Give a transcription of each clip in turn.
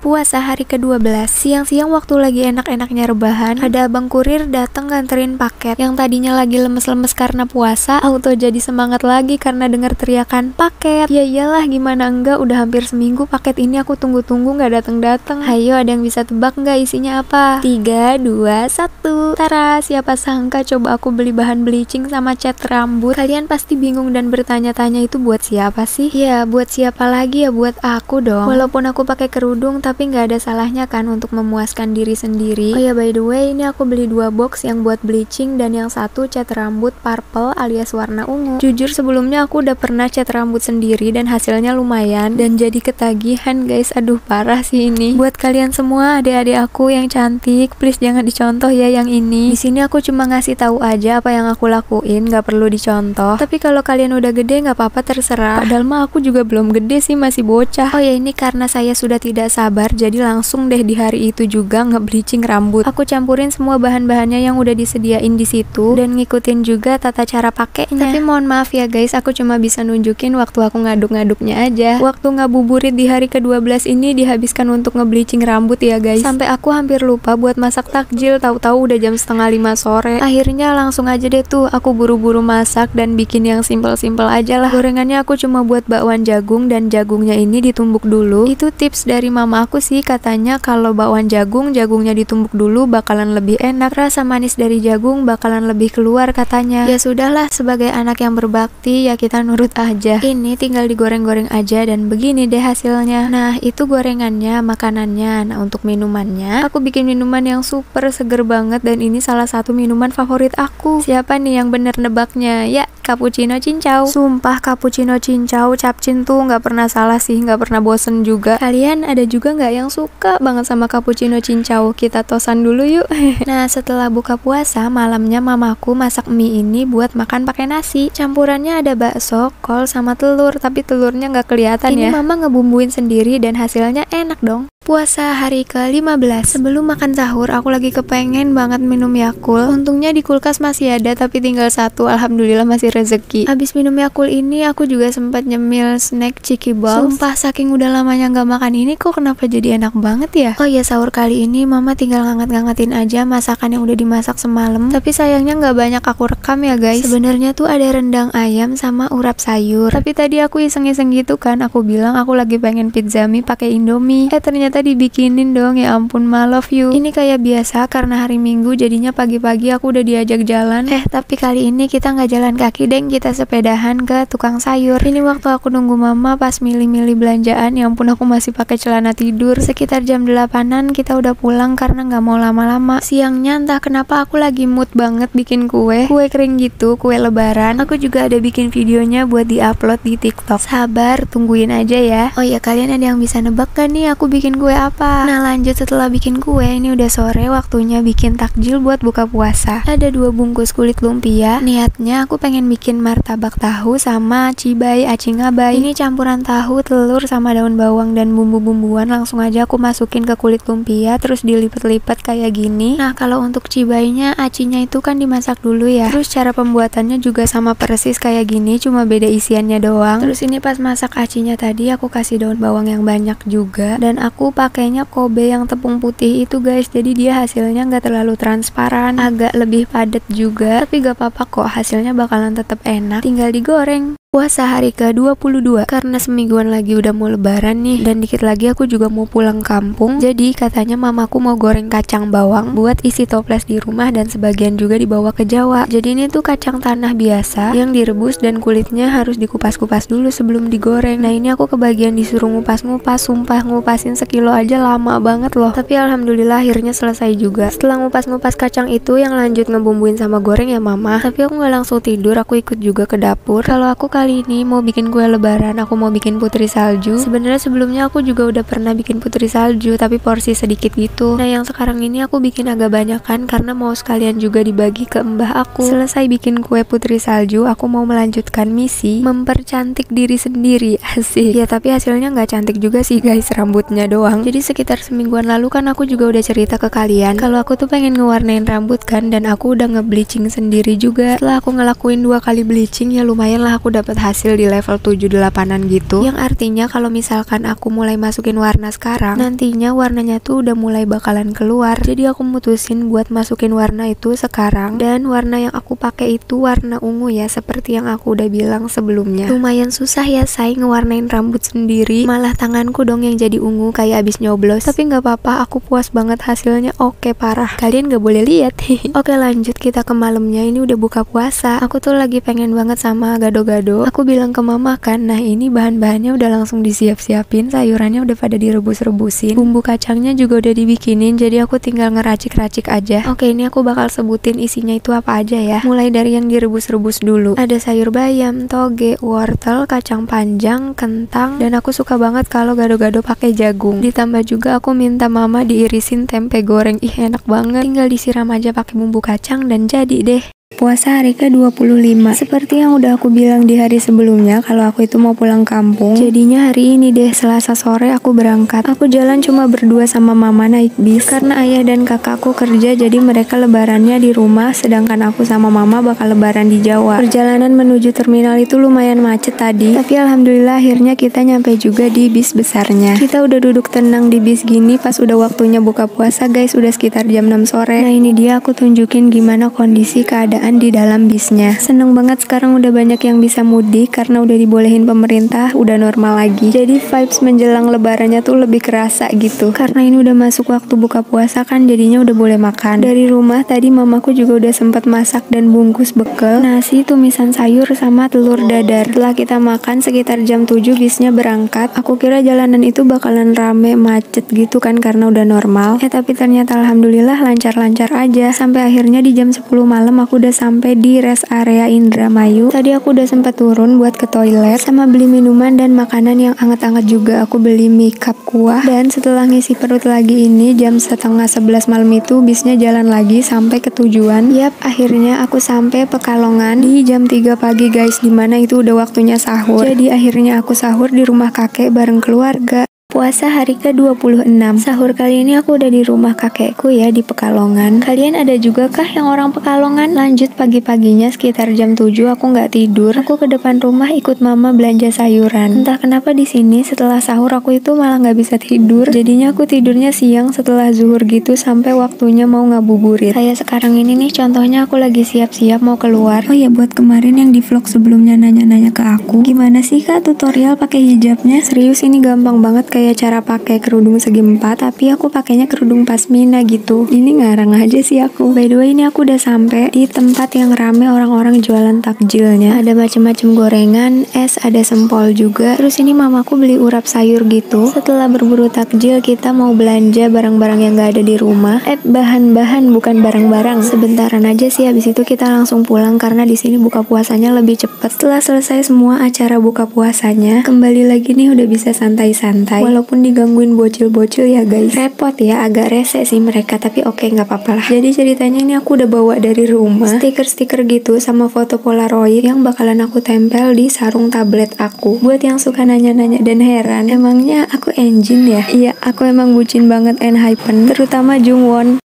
Puasa hari ke-12, siang-siang waktu lagi enak-enaknya rebahan, ada abang kurir datang nganterin paket. Yang tadinya lagi lemes-lemes karena puasa, auto jadi semangat lagi karena dengar teriakan paket. Ya iyalah, gimana enggak, udah hampir seminggu paket ini aku tunggu-tunggu nggak datang-datang. Hayo, ada yang bisa tebak nggak isinya apa? 3, 2, 1. Tara, siapa sangka coba aku beli bahan bleaching sama cat rambut. Kalian pasti bingung dan bertanya-tanya itu buat siapa sih? Ya, buat siapa lagi ya, buat aku dong. Walaupun aku pakai kerudung, tapi nggak ada salahnya kan untuk memuaskan diri sendiri. Oh ya, by the way, ini aku beli 2 box, yang buat bleaching dan yang satu cat rambut purple alias warna ungu. Jujur sebelumnya aku udah pernah cat rambut sendiri dan hasilnya lumayan dan jadi ketagihan guys. Aduh, parah sih ini. Buat kalian semua adik-adik aku yang cantik, please jangan dicontoh ya yang ini. Di sini aku cuma ngasih tahu aja apa yang aku lakuin, nggak perlu dicontoh. Tapi kalau kalian udah gede nggak apa-apa, terserah. Padahal mah aku juga belum gede sih, masih bocah. Oh ya, ini karena saya sudah tidak sabar, jadi langsung deh di hari itu juga nge-bleaching rambut. Aku campurin semua bahan-bahannya yang udah disediain di situ dan ngikutin juga tata cara pakainya. Tapi mohon maaf ya guys, aku cuma bisa nunjukin waktu aku ngaduk-ngaduknya aja. Waktu ngabuburit di hari ke-12 ini dihabiskan untuk nge-bleaching rambut ya guys. Sampai aku hampir lupa buat masak takjil, tahu-tahu udah jam setengah 5 sore. Akhirnya langsung aja deh tuh aku buru-buru masak dan bikin yang simple-simple aja lah. Gorengannya aku cuma buat bakwan jagung dan jagungnya ini ditumbuk dulu. Itu tips dari mama aku sih, katanya kalau bakwan jagung, jagungnya ditumbuk dulu bakalan lebih enak, rasa manis dari jagung bakalan lebih keluar katanya. Ya sudahlah, sebagai anak yang berbakti ya kita nurut aja. Ini tinggal digoreng-goreng aja dan begini deh hasilnya. Nah, itu gorengannya, makanannya. Nah, untuk minumannya, aku bikin minuman yang super seger banget dan ini salah satu minuman favorit aku. Siapa nih yang bener nebaknya? Ya, cappuccino cincau. Sumpah cappuccino cincau, capcin tuh nggak pernah salah sih, nggak pernah bosen juga. Kalian ada juga nggak yang suka banget sama cappuccino cincau? Kita tosan dulu yuk. Nah, setelah buka puasa, malamnya mamaku masak mie ini buat makan pakai nasi. Campurannya ada bakso, kol, sama telur, tapi telurnya nggak kelihatan ya. Ini mama ngebumbuin sendiri dan hasilnya enak dong. Puasa hari ke-15. Sebelum makan sahur, aku lagi kepengen banget minum Yakult. Untungnya di kulkas masih ada, tapi tinggal 1. Alhamdulillah masih rezeki. Habis minum Yakult ini, aku juga sempat nyemil snack Cheeky Balls. Sumpah, saking udah lamanya nggak makan ini, kok kenapa jadi enak banget ya? Oh ya, sahur kali ini mama tinggal nganget-ngangetin aja masakan yang udah dimasak semalam. Tapi sayangnya nggak banyak aku rekam ya guys. Sebenarnya tuh ada rendang ayam sama urap sayur. Tapi tadi aku iseng-iseng gitu kan, aku bilang aku lagi pengen pizza mie pakai Indomie. Ternyata dibikinin dong, ya ampun ma, love you. Ini kayak biasa karena hari Minggu jadinya pagi-pagi aku udah diajak jalan. Tapi kali ini kita nggak jalan kaki deng, kita sepedahan ke tukang sayur. Ini waktu aku nunggu mama pas milih-milih belanjaan, ya ampun aku masih pakai celana tidur. Sekitar jam 8-an kita udah pulang karena nggak mau lama-lama. Siangnya entah kenapa aku lagi mood banget bikin kue kering gitu, kue lebaran. Aku juga ada bikin videonya buat diupload di TikTok. Sabar, tungguin aja ya. Oh ya, kalian ada yang bisa nebak kan nih aku bikin kue apa? Nah, lanjut setelah bikin kue, ini udah sore, waktunya bikin takjil buat buka puasa. Ada 2 bungkus kulit lumpia. Niatnya aku pengen bikin martabak tahu sama cibay acingabay. Ini campuran tahu, telur, sama daun bawang dan bumbu-bumbuan. Langsung aja aku masukin ke kulit lumpia, terus dilipat-lipat kayak gini. Nah, kalau untuk cibaynya, acinya itu kan dimasak dulu ya. Terus cara pembuatannya juga sama persis kayak gini, cuma beda isiannya doang. Terus ini pas masak acinya tadi, aku kasih daun bawang yang banyak juga, dan aku pakainya Kobe yang tepung putih itu guys, jadi dia hasilnya nggak terlalu transparan, agak lebih padat juga, tapi gak apa-apa kok, hasilnya bakalan tetap enak, tinggal digoreng. Puasa hari ke-22, karena semingguan lagi udah mau lebaran nih, dan dikit lagi aku juga mau pulang kampung. Jadi katanya mamaku mau goreng kacang bawang buat isi toples di rumah dan sebagian juga dibawa ke Jawa. Jadi ini tuh kacang tanah biasa yang direbus dan kulitnya harus dikupas-kupas dulu sebelum digoreng. Nah, ini aku kebagian disuruh ngupas-ngupas, sumpah ngupasin sekilo aja lama banget loh. Tapi alhamdulillah akhirnya selesai juga. Setelah ngupas-ngupas kacang itu, yang lanjut ngebumbuin sama goreng ya mama. Tapi aku nggak langsung tidur, aku ikut juga ke dapur. Kalau aku kali ini mau bikin kue lebaran, aku mau bikin putri salju. Sebenarnya sebelumnya aku juga udah pernah bikin putri salju, tapi porsi sedikit gitu. Nah, yang sekarang ini aku bikin agak banyak kan, karena mau sekalian juga dibagi ke mbah aku. Selesai bikin kue putri salju, aku mau melanjutkan misi mempercantik diri sendiri. Asik. Ya, tapi hasilnya nggak cantik juga sih guys, rambutnya doang. Jadi sekitar semingguan lalu kan aku juga udah cerita ke kalian kalau aku tuh pengen ngewarnain rambut kan, dan aku udah nge-bleaching sendiri juga. Setelah aku ngelakuin 2 kali bleaching, ya lumayan lah aku dapat dapat hasil di level 7-8an gitu. Yang artinya kalau misalkan aku mulai masukin warna sekarang, nantinya warnanya tuh udah mulai bakalan keluar. Jadi aku mutusin buat masukin warna itu sekarang. Dan warna yang aku pakai itu warna ungu ya, seperti yang aku udah bilang sebelumnya. Lumayan susah ya say ngewarnain rambut sendiri, malah tanganku dong yang jadi ungu kayak abis nyoblos. Tapi nggak apa-apa, aku puas banget hasilnya. Oke parah, kalian nggak boleh lihat. Oke lanjut kita ke malamnya. Ini udah buka puasa, aku tuh lagi pengen banget sama gado-gado. Aku bilang ke mama kan, nah ini bahan-bahannya udah langsung disiap-siapin, sayurannya udah pada direbus-rebusin, bumbu kacangnya juga udah dibikinin, jadi aku tinggal ngeracik-racik aja. Oke, ini aku bakal sebutin isinya itu apa aja ya. Mulai dari yang direbus-rebus dulu. Ada sayur bayam, toge, wortel, kacang panjang, kentang, dan aku suka banget kalau gado-gado pakai jagung. Ditambah juga aku minta mama diirisin tempe goreng. Ih enak banget, tinggal disiram aja pakai bumbu kacang dan jadi deh. Puasa hari ke-25. Seperti yang udah aku bilang di hari sebelumnya, kalau aku itu mau pulang kampung. Jadinya hari ini deh, Selasa sore aku berangkat. Aku jalan cuma berdua sama mama naik bis. Karena ayah dan kakakku kerja, jadi mereka lebarannya di rumah, sedangkan aku sama mama bakal lebaran di Jawa. Perjalanan menuju terminal itu lumayan macet tadi, tapi alhamdulillah akhirnya kita nyampe juga di bis besarnya. Kita udah duduk tenang di bis gini pas udah waktunya buka puasa guys, udah sekitar jam 6 sore. Nah ini dia aku tunjukin gimana kondisi keadaan di dalam bisnya. Seneng banget sekarang udah banyak yang bisa mudik karena udah dibolehin pemerintah, udah normal lagi. Jadi vibes menjelang lebarannya tuh lebih kerasa gitu. Karena ini udah masuk waktu buka puasa kan, jadinya udah boleh makan. Dari rumah tadi mamaku juga udah sempat masak dan bungkus bekal nasi, tumisan sayur sama telur dadar. Setelah kita makan sekitar jam 7 bisnya berangkat. Aku kira jalanan itu bakalan rame macet gitu kan karena udah normal. Tapi ternyata alhamdulillah lancar-lancar aja. Sampai akhirnya di jam 10 malam aku udah sampai di rest area Indramayu. Tadi aku udah sempat turun buat ke toilet sama beli minuman dan makanan yang anget-anget juga. Aku beli mie cup kuah, dan setelah ngisi perut lagi ini jam setengah 11 malam itu bisnya jalan lagi sampai ke tujuan. Yap, akhirnya aku sampai Pekalongan di jam 3 pagi guys, dimana itu udah waktunya sahur. Jadi akhirnya aku sahur di rumah kakek bareng keluarga. Puasa hari ke-26. Sahur kali ini aku udah di rumah kakekku ya di Pekalongan. Kalian ada juga kah yang orang Pekalongan? Lanjut pagi-paginya sekitar jam 7 aku nggak tidur. Aku ke depan rumah ikut mama belanja sayuran. Entah kenapa di sini setelah sahur aku itu malah nggak bisa tidur. Jadinya aku tidurnya siang setelah zuhur gitu sampai waktunya mau ngabuburit. Kayak sekarang ini nih contohnya aku lagi siap-siap mau keluar. Oh ya, buat kemarin yang di vlog sebelumnya nanya-nanya ke aku, gimana sih kak tutorial pakai hijabnya? Serius ini gampang banget kayak cara pakai kerudung segi 4, tapi aku pakainya kerudung pasmina gitu. Ini ngarang aja sih aku. By the way, ini aku udah sampai di tempat yang rame orang-orang jualan takjilnya. Ada macam-macam gorengan, es, ada sempol juga. Terus ini mamaku beli urap sayur gitu. Setelah berburu takjil, kita mau belanja barang-barang yang gak ada di rumah. Bahan-bahan bukan barang-barang. Sebentaran aja sih, habis itu kita langsung pulang karena di sini buka puasanya lebih cepet. Setelah selesai semua acara buka puasanya, kembali lagi nih udah bisa santai-santai. Walaupun digangguin bocil-bocil ya guys, repot ya, agak rese sih mereka, tapi oke nggak apa-apa lah. Jadi ceritanya ini aku udah bawa dari rumah stiker-stiker gitu sama foto polaroid yang bakalan aku tempel di sarung tablet aku. Buat yang suka nanya-nanya dan heran, emangnya aku engine ya? Iya, aku emang bucin banget ENHYPEN, terutama Jungwon.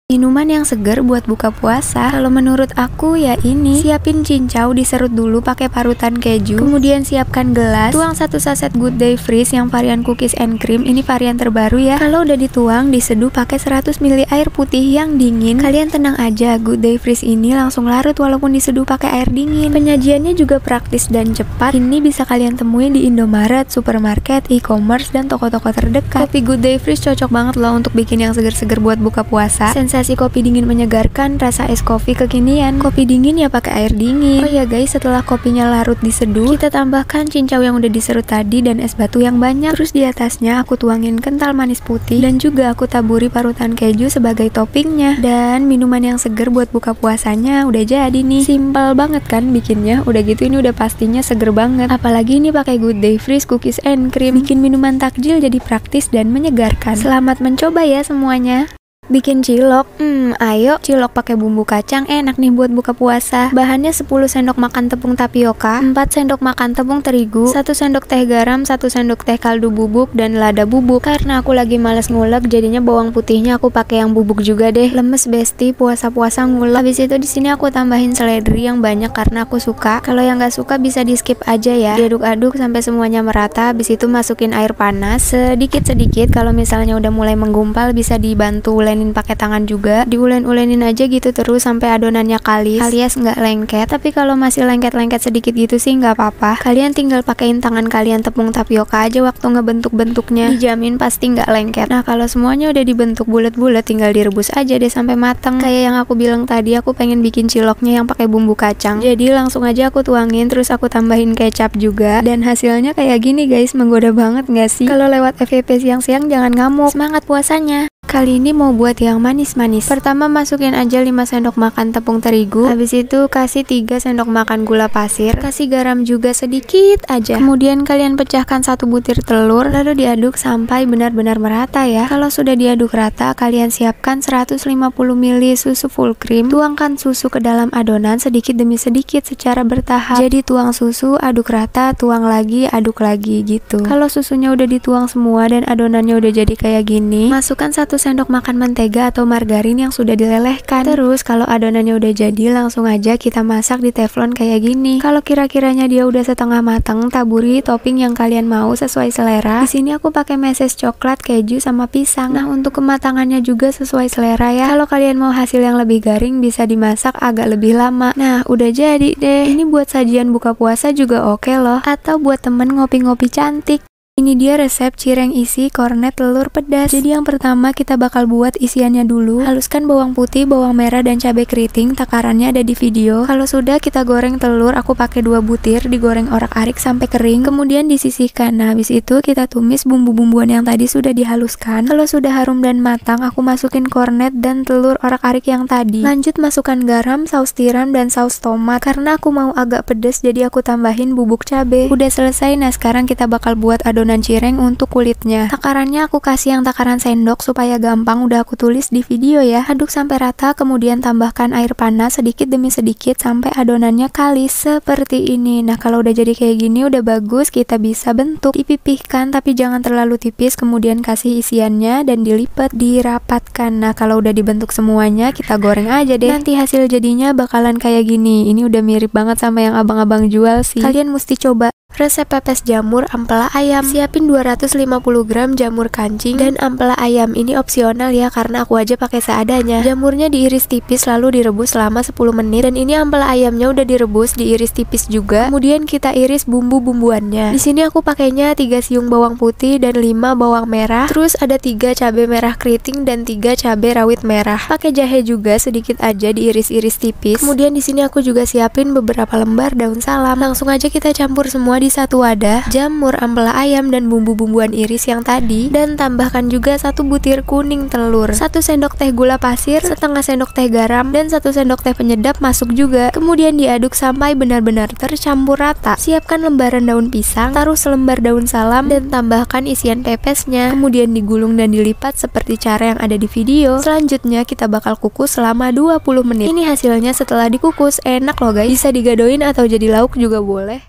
Minuman yang seger buat buka puasa, kalau menurut aku ya ini, siapin cincau diserut dulu pakai parutan keju, kemudian siapkan gelas, tuang 1 saset Good Day Freeze yang varian cookies and cream, ini varian terbaru ya. Kalau udah dituang, diseduh pakai 100 ml air putih yang dingin. Kalian tenang aja, Good Day Freeze ini langsung larut walaupun diseduh pakai air dingin. Penyajiannya juga praktis dan cepat. Ini bisa kalian temuin di Indomaret, supermarket, e-commerce, dan toko-toko terdekat. Kopi Good Day Freeze cocok banget loh untuk bikin yang seger-seger buat buka puasa. Sensasi kopi dingin menyegarkan, rasa es kopi kekinian. Kopi dingin ya pakai air dingin. Oh ya guys, setelah kopinya larut diseduh, kita tambahkan cincau yang udah diserut tadi dan es batu yang banyak. Terus di atasnya aku tuangin kental manis putih dan juga aku taburi parutan keju sebagai toppingnya. Dan minuman yang seger buat buka puasanya udah jadi nih. Simple banget kan bikinnya. Udah gitu ini udah pastinya seger banget. Apalagi ini pakai Good Day Freeze cookies and cream. Bikin minuman takjil jadi praktis dan menyegarkan. Selamat mencoba ya semuanya. Bikin cilok, ayo cilok pakai bumbu kacang enak nih buat buka puasa. Bahannya 10 sendok makan tepung tapioka, 4 sendok makan tepung terigu, 1 sendok teh garam, 1 sendok teh kaldu bubuk, dan lada bubuk. Karena aku lagi males ngulek, jadinya bawang putihnya aku pakai yang bubuk juga deh. Lemes besti, puasa-puasa ngulek. Habis itu di sini aku tambahin seledri yang banyak karena aku suka. Kalau yang nggak suka bisa di skip aja ya. Diaduk-aduk sampai semuanya merata. Habis itu masukin air panas sedikit-sedikit. Kalau misalnya udah mulai menggumpal bisa dibantu pakai tangan juga, diulen-ulenin aja gitu terus sampai adonannya kalis alias nggak lengket. Tapi kalau masih lengket-lengket sedikit gitu sih nggak apa-apa, kalian tinggal pakein tangan kalian tepung tapioka aja waktu ngebentuk-bentuknya, dijamin pasti nggak lengket. Nah kalau semuanya udah dibentuk bulat-bulat tinggal direbus aja deh sampai matang. Kayak yang aku bilang tadi, aku pengen bikin ciloknya yang pakai bumbu kacang, jadi langsung aja aku tuangin terus aku tambahin kecap juga, dan hasilnya kayak gini guys. Menggoda banget nggak sih? Kalau lewat FYP siang-siang jangan ngamuk, semangat puasanya. Kali ini mau buat yang manis-manis. Pertama masukin aja 5 sendok makan tepung terigu. Habis itu kasih 3 sendok makan gula pasir. Kasih garam juga sedikit aja. Kemudian kalian pecahkan 1 butir telur, lalu diaduk sampai benar-benar merata ya. Kalau sudah diaduk rata, kalian siapkan 150 ml susu full cream. Tuangkan susu ke dalam adonan sedikit demi sedikit secara bertahap. Jadi tuang susu, aduk rata, tuang lagi, aduk lagi gitu. Kalau susunya udah dituang semua dan adonannya udah jadi kayak gini, masukkan 1 sendok makan mentega atau margarin yang sudah dilelehkan. Terus kalau adonannya udah jadi, langsung aja kita masak di teflon kayak gini. Kalau kira-kiranya dia udah setengah matang, taburi topping yang kalian mau sesuai selera. Di sini aku pakai meses coklat, keju, sama pisang. Nah untuk kematangannya juga sesuai selera ya. Kalau kalian mau hasil yang lebih garing bisa dimasak agak lebih lama. Nah udah jadi deh. Ini buat sajian buka puasa juga oke loh. Atau buat temen ngopi-ngopi cantik. Ini dia resep cireng isi kornet telur pedas. Jadi yang pertama kita bakal buat isiannya dulu. Haluskan bawang putih, bawang merah, dan cabai keriting. Takarannya ada di video. Kalau sudah, kita goreng telur. Aku pakai 2 butir, digoreng orak-arik sampai kering. Kemudian disisihkan. Nah habis itu kita tumis bumbu-bumbuan yang tadi sudah dihaluskan. Kalau sudah harum dan matang, aku masukin kornet dan telur orak-arik yang tadi. Lanjut masukkan garam, saus tiram, dan saus tomat. Karena aku mau agak pedes, jadi aku tambahin bubuk cabai. Udah selesai. Nah sekarang kita bakal buat adonan cireng untuk kulitnya. Takarannya aku kasih yang takaran sendok supaya gampang, udah aku tulis di video ya. Aduk sampai rata, kemudian tambahkan air panas sedikit demi sedikit sampai adonannya kalis seperti ini. Nah kalau udah jadi kayak gini udah bagus, kita bisa bentuk. Dipipihkan tapi jangan terlalu tipis, kemudian kasih isiannya dan dilipat, dirapatkan. Nah kalau udah dibentuk semuanya, kita goreng aja deh. Nanti hasil jadinya bakalan kayak gini. Ini udah mirip banget sama yang abang-abang jual sih. Kalian mesti coba. Resep pepes jamur ampela ayam. Siapin 250 gram jamur kancing dan ampela ayam. Ini opsional ya karena aku aja pakai seadanya. Jamurnya diiris tipis lalu direbus selama 10 menit. Dan ini ampela ayamnya udah direbus, diiris tipis juga. Kemudian kita iris bumbu-bumbuannya. Di sini aku pakainya 3 siung bawang putih dan 5 bawang merah. Terus ada 3 cabai merah keriting dan 3 cabai rawit merah. Pakai jahe juga sedikit aja diiris-iris tipis. Kemudian di sini aku juga siapin beberapa lembar daun salam. Langsung aja kita campur semua di satu wadah, jamur, ampela ayam, dan bumbu-bumbuan iris yang tadi, dan tambahkan juga 1 butir kuning telur, 1 sendok teh gula pasir, setengah sendok teh garam, dan 1 sendok teh penyedap masuk juga. Kemudian diaduk sampai benar-benar tercampur rata. Siapkan lembaran daun pisang, taruh selembar daun salam, dan tambahkan isian pepesnya. Kemudian digulung dan dilipat seperti cara yang ada di video. Selanjutnya kita bakal kukus selama 20 menit. Ini hasilnya setelah dikukus, enak loh guys. Bisa digadoin atau jadi lauk juga boleh.